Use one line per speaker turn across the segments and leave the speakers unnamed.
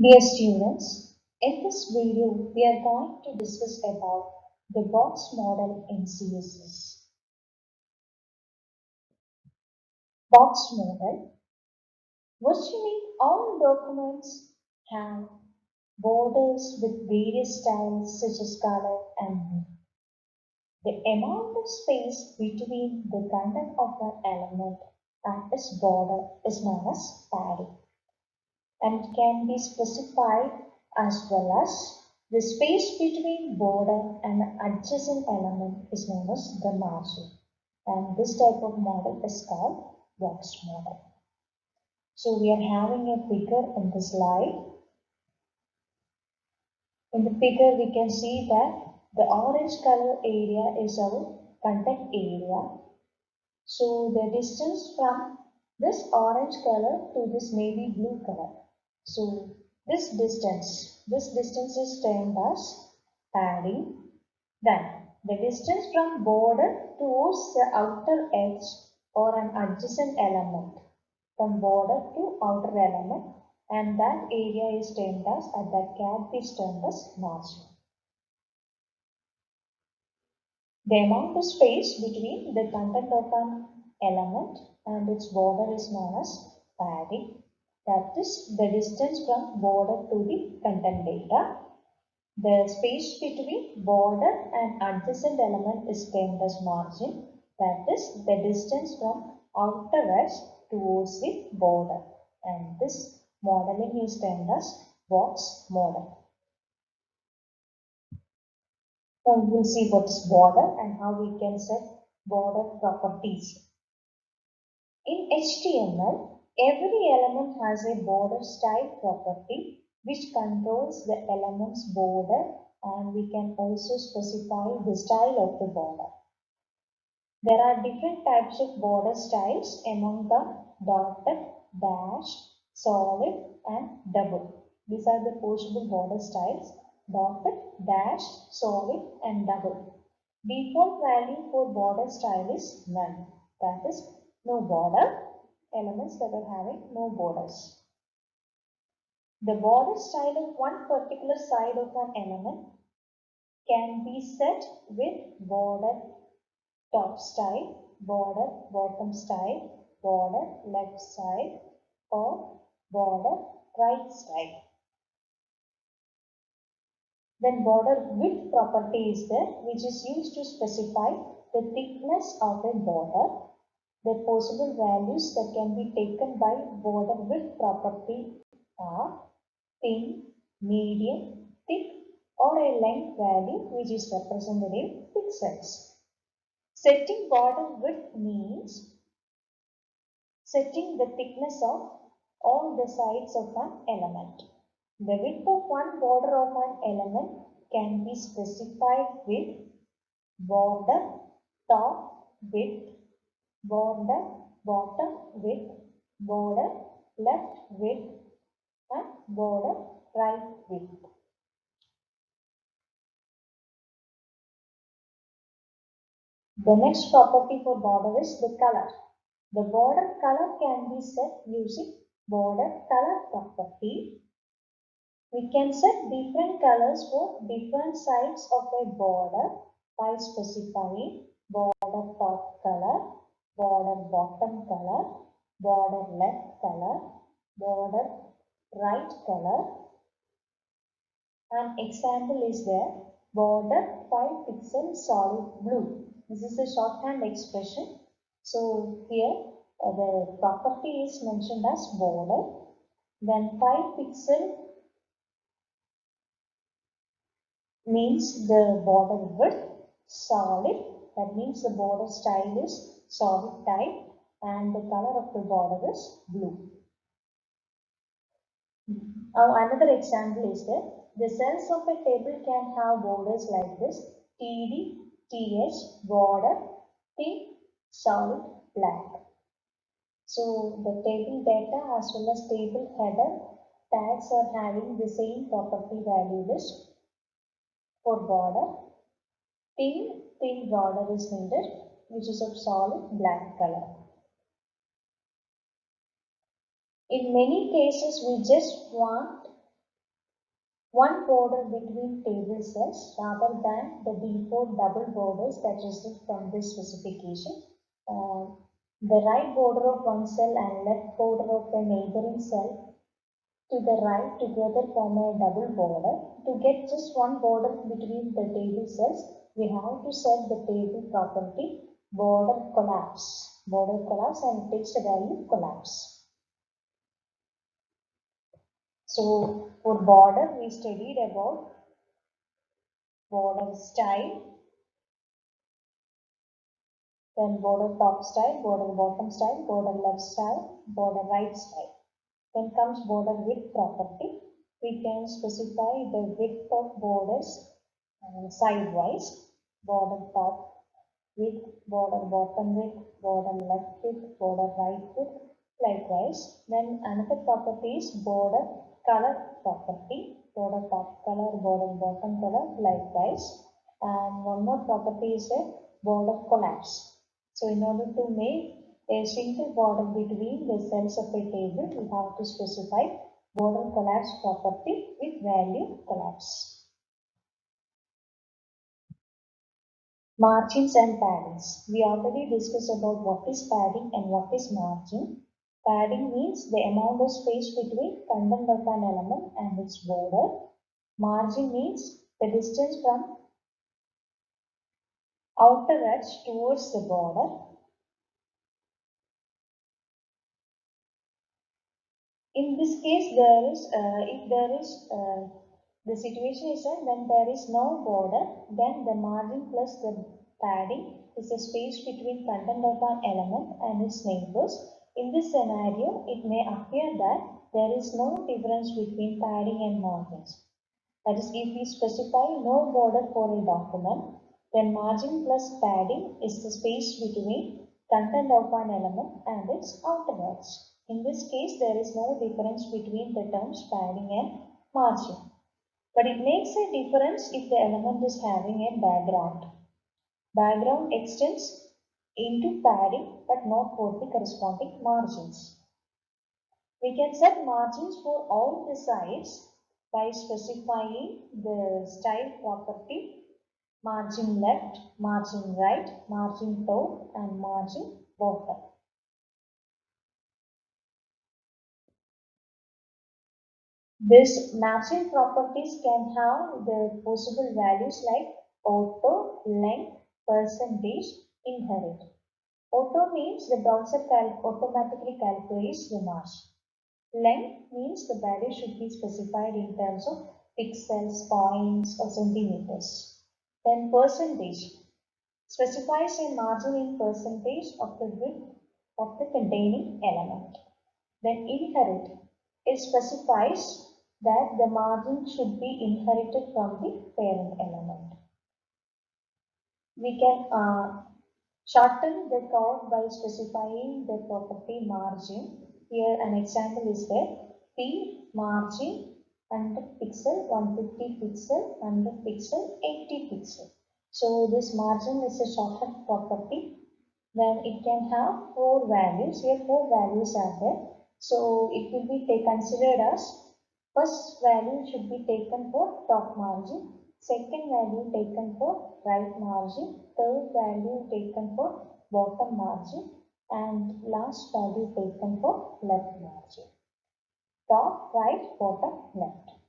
Dear students, in this video we are going to discuss about the box model in CSS. Box model. Virtually all documents have borders with various styles such as color and mood. The amount of space between the content of an element and its border is known as padding, and can be specified as well as the space between border and adjacent element is known as the margin, and this type of model is called box model. So we are having a figure in the slide. In the figure we can see that the orange color area is our content area. So the distance from this orange color to this navy blue color. So this distance is termed as padding. Then the distance from border towards the outer edge or an adjacent element, from border to outer element, and that area is termed as, that gap is termed as margin. The amount of space between the content of an element and its border is known as padding. That is the distance from border to the content data. The space between border and adjacent element is termed as margin. That is the distance from outer edge towards the border. And this modeling is termed as box model. Now we will see what is border and how we can set border properties. In HTML, every element has a border style property which controls the element's border, and we can also specify the style of the border. There are different types of border styles, among them dotted, dashed, solid and double. These are the possible border styles: dotted, dashed, solid and double. Default value for border style is none. That is no border, elements that are having no borders. The border style of one particular side of an element can be set with border top style, border bottom style, border left side or border right side. Then border width property is there, which is used to specify the thickness of a border. The possible values that can be taken by border width property are thin, medium, thick or a length value which is represented in pixels. Setting border width means setting the thickness of all the sides of an element. The width of one border of an element can be specified with border top width, border bottom width, border left width and border right width. The next property for border is the color. The border color can be set using border color property. We can set different colors for different sides of a border by specifying border top color, border bottom color, border left color, border right color. An example is there, border 5 pixel solid blue. This is a shorthand expression. So here the property is mentioned as border. Then 5 pixel means the border width, solid, that means the border style is solid type and the color of the border is blue. Now another example is that the cells of a table can have borders like this: TD, TH, border, thin, solid, black. So the table data as well as table header tags are having the same property value list. For border, thin border is needed, which is of solid black color. In many cases, we just want one border between table cells rather than the default double borders that result from this specification. The right border of one cell and left border of a neighboring cell to the right together form a double border. To get just one border between the table cells, we have to set the table property border collapse. Border collapse, and it takes the value collapse. So for border, we studied about border style, then border top style, border bottom style, border left style, border right style. Then comes border width property. We can specify the width of borders sidewise, border top width, border bottom width, border left width, border right width, likewise. Then another property is border color property, border top color, border bottom color, likewise. And one more property is a border collapse. So in order to make a single border between the cells of a table, we have to specify border collapse property with value collapse. Margins and paddings. We already discussed about what is padding and what is margin. Padding means the amount of space between content of an element and its border. Margin means the distance from outer edge towards the border. In this case, the situation is that when there is no border, then the margin plus the padding is the space between content of an element and its neighbors. In this scenario, it may appear that there is no difference between padding and margins. That is, if we specify no border for a document, then margin plus padding is the space between content of an element and its outer edge. In this case, there is no difference between the terms padding and margin. But it makes a difference if the element is having a background. Background extends into padding but not for the corresponding margins. We can set margins for all the sides by specifying the style property margin left, margin right, margin top and margin bottom. This matching properties can have the possible values like auto, length, percentage, inherit. Auto means the browser automatically calculates the margin. Length means the value should be specified in terms of pixels, points or centimeters. Then percentage specifies a margin in percentage of the width of the containing element. Then inherit, it specifies that the margin should be inherited from the parent element. We can shorten the code by specifying the property margin. Here an example is there. P margin 100 pixel, 150 pixel, 100 pixel, 80 pixel. So this margin is a shortened property. Then it can have four values. Here four values are there. So it will be considered as first value should be taken for top margin, second value taken for right margin, third value taken for bottom margin, and last value taken for left margin. Top, right, bottom, left.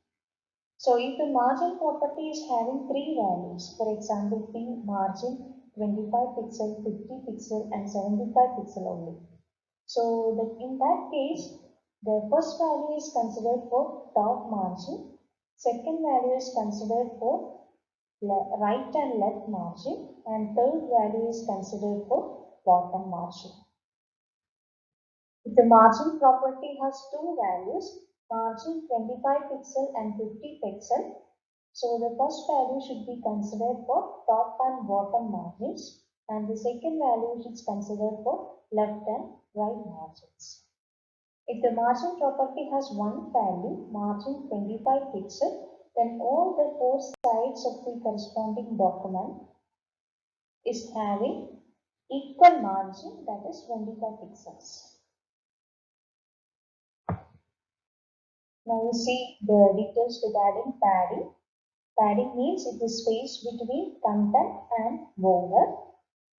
So if the margin property is having three values, for example, P margin 25 pixel, 50 pixel, and 75 pixel only. So in that case, the first value is considered for top margin, second value is considered for right and left margin, and third value is considered for bottom margin. If the margin property has two values, margin 25 pixel and 50 pixel, so the first value should be considered for top and bottom margins, and the second value is considered for left and right margins. If the margin property has one value, margin 25 pixel, then all the four sides of the corresponding document is having equal margin, that is 25 pixels. Now we see the details regarding padding. Padding means it is space between content and border.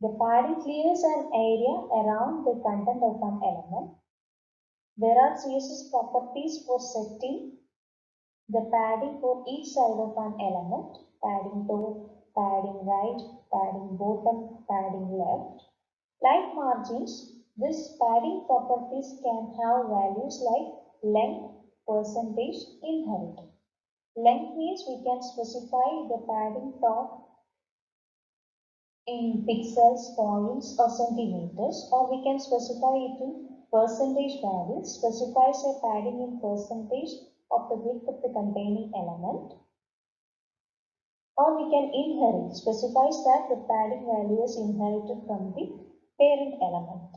The padding clears an area around the content of an element. There are CSS properties for setting the padding for each side of an element. Padding top, padding right, padding bottom, padding left. Like margins, this padding properties can have values like length, percentage, inherit. Length means we can specify the padding top in pixels, points or centimeters, or we can specify it in percentage values, specifies a padding in percentage of the width of the containing element, or we can inherit, specifies that the padding value is inherited from the parent element.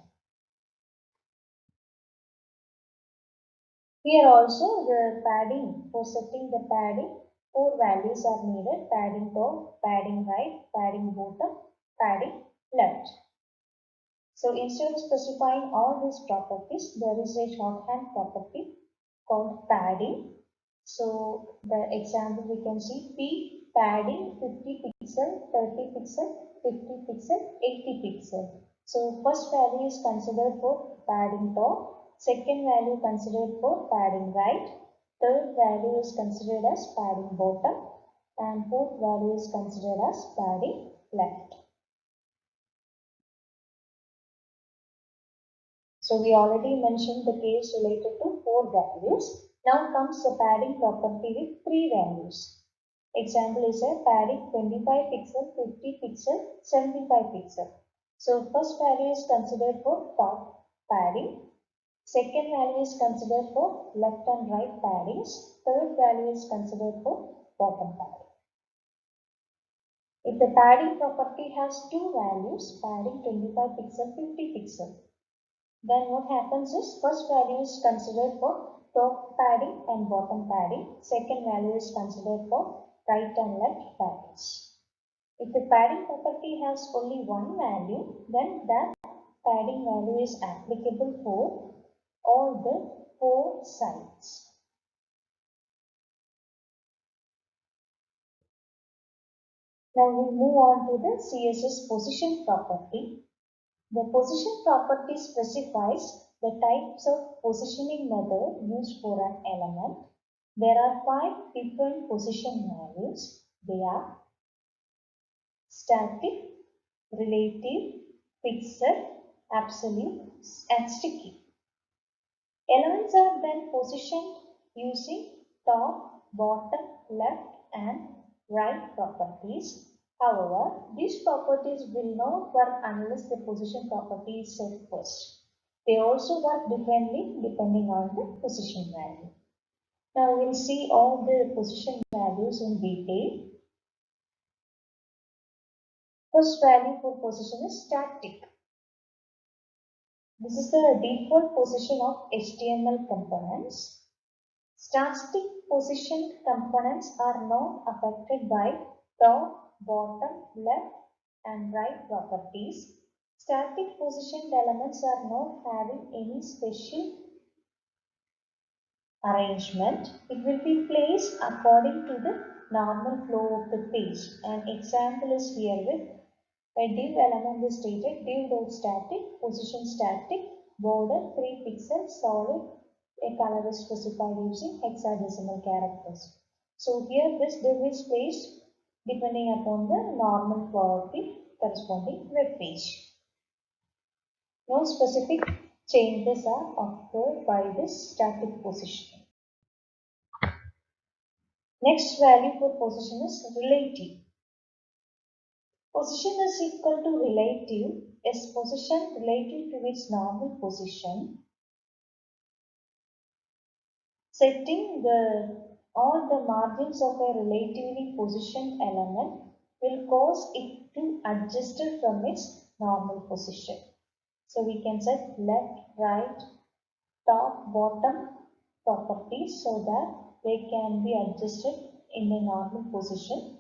Here also the padding, for setting the padding, four values are needed: padding top, padding right, padding bottom, padding left. So instead of specifying all these properties, there is a shorthand property called padding. So the example we can see P padding 50 pixel, 30 pixel, 50 pixel, 80 pixel. So first value is considered for padding top, second value considered for padding right, third value is considered as padding bottom, and fourth value is considered as padding left. So we already mentioned the case related to four values. Now comes the padding property with three values. Example is a padding 25 pixel, 50 pixel, 75 pixel. So first value is considered for top padding. Second value is considered for left and right paddings. Third value is considered for bottom padding. If the padding property has two values, padding 25 pixel, 50 pixel, then what happens is first value is considered for top padding and bottom padding. Second value is considered for right and left paddings. If the padding property has only one value, then that padding value is applicable for all the four sides. Now we move on to the CSS position property. The position property specifies the types of positioning method used for an element. There are five different position values. They are static, relative, fixed, absolute, and sticky. Elements are then positioned using top, bottom, left, and right properties. However, these properties will not work unless the position property is set first. They also work differently depending on the position value. Now we'll see all the position values in detail. First value for position is static. This is the default position of HTML components. Static positioned components are not affected by top, bottom, left, and right properties. Static positioned elements are not having any special arrangement. It will be placed according to the normal flow of the page. An example is here with a div element is stated div.static, position static, border 3 pixels, solid, a color is specified using hexadecimal characters. So here this div is placed depending upon the normal flow of the corresponding web page. No specific changes are occurred by this static position. Next value for position is relative. Position is equal to relative is position relative to its normal position. Setting all the margins of a relatively positioned element will cause it to adjust it from its normal position. So we can set left, right, top, bottom properties so that they can be adjusted in a normal position.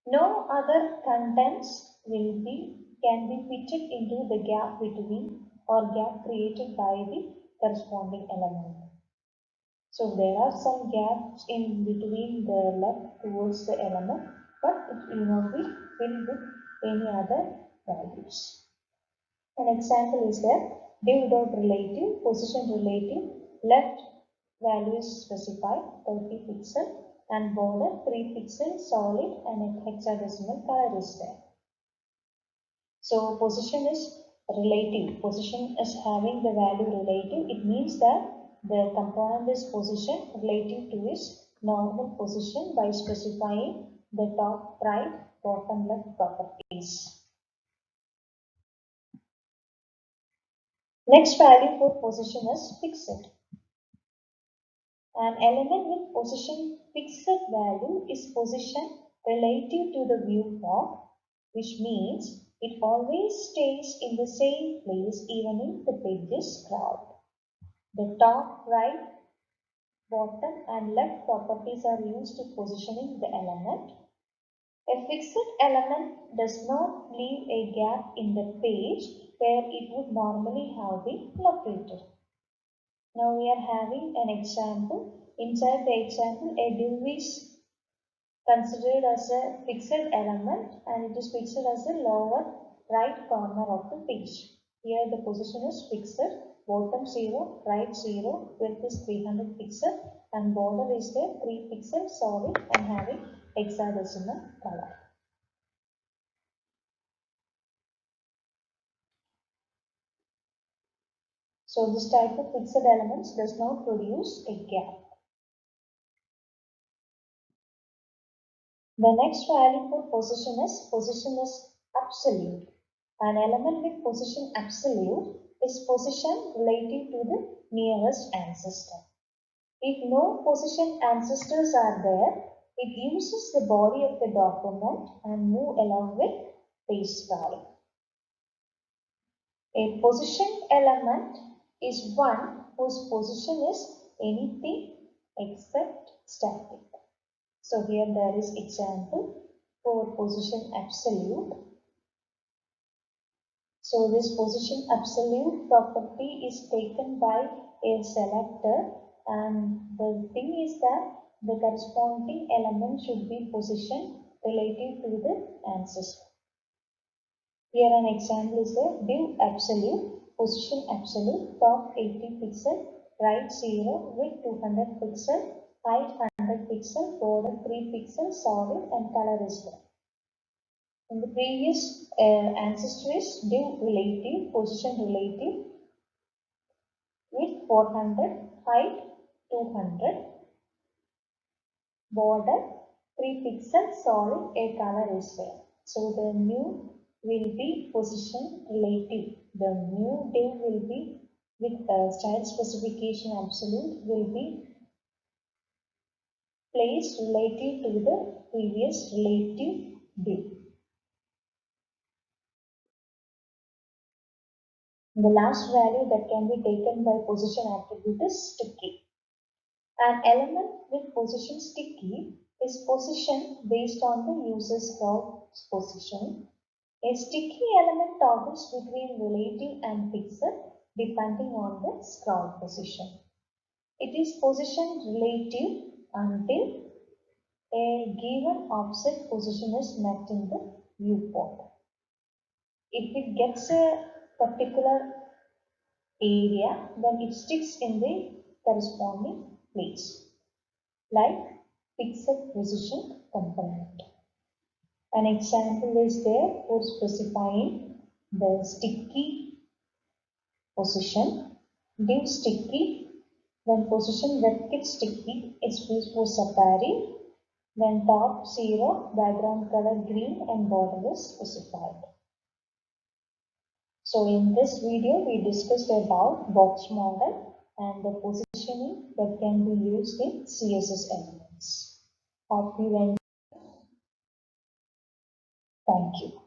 No other contents can be fitted into the gap between or gap created by the corresponding element. So there are some gaps in between the left towards the element, but it will not be filled with any other values. An example is there, div dot relative, position relative, left value is specified 30 pixel and border 3 pixel solid and a hexadecimal color is there. So position is relative. Position is having the value relative. It means that the component is position relative to its normal position by specifying the top right, bottom left properties. Next value for position is fixed. An element with position fixed value is position relative to the viewport, which means it always stays in the same place even if the page is scrolled. The top, right, bottom and left properties are used to positioning the element. A fixed element does not leave a gap in the page where it would normally have been located. Now we are having an example. Inside the example, a div is considered as a fixed element and it is fixed as the lower right corner of the page. Here the position is fixed, bottom 0, right 0, width is 300 pixel and border is there 3 pixel solid and having hexadecimal color. So this type of fixed elements does not produce a gap. The next value for position is absolute. An element with position absolute is position relative to the nearest ancestor. If no position ancestors are there, it uses the body of the document and move along with page scrolling. A position element is one whose position is anything except static. So here there is example for position absolute. So this position absolute property is taken by a selector and the thing is that the corresponding element should be positioned relative to the ancestor. Here an example is the div absolute, position absolute, top 80 pixel, right 0, width 200 pixel, height 100 pixel, border 3 pixel, solid and color is there. In the previous ancestor is div relative, position relative, width 400, height 200, border 3 pixel, solid, a color is there. So the new will be position relative. The new div will be with style specification absolute will be placed relative to the previous relative div. The last value that can be taken by position attribute is sticky. An element with position sticky is positioned based on the user's scroll position. A sticky element toggles between relative and fixed depending on the scroll position. It is positioned relative until a given offset position is met in the viewport. If it gets a particular area, then it sticks in the corresponding place, like fixed position component. An example is there for specifying the sticky position. Div sticky, then position WebKit sticky is used for Safari, then top 0, background color green and border is specified. So in this video we discussed about box model and the positioning that can be used in CSS elements. Hope you enjoyed. Thank you.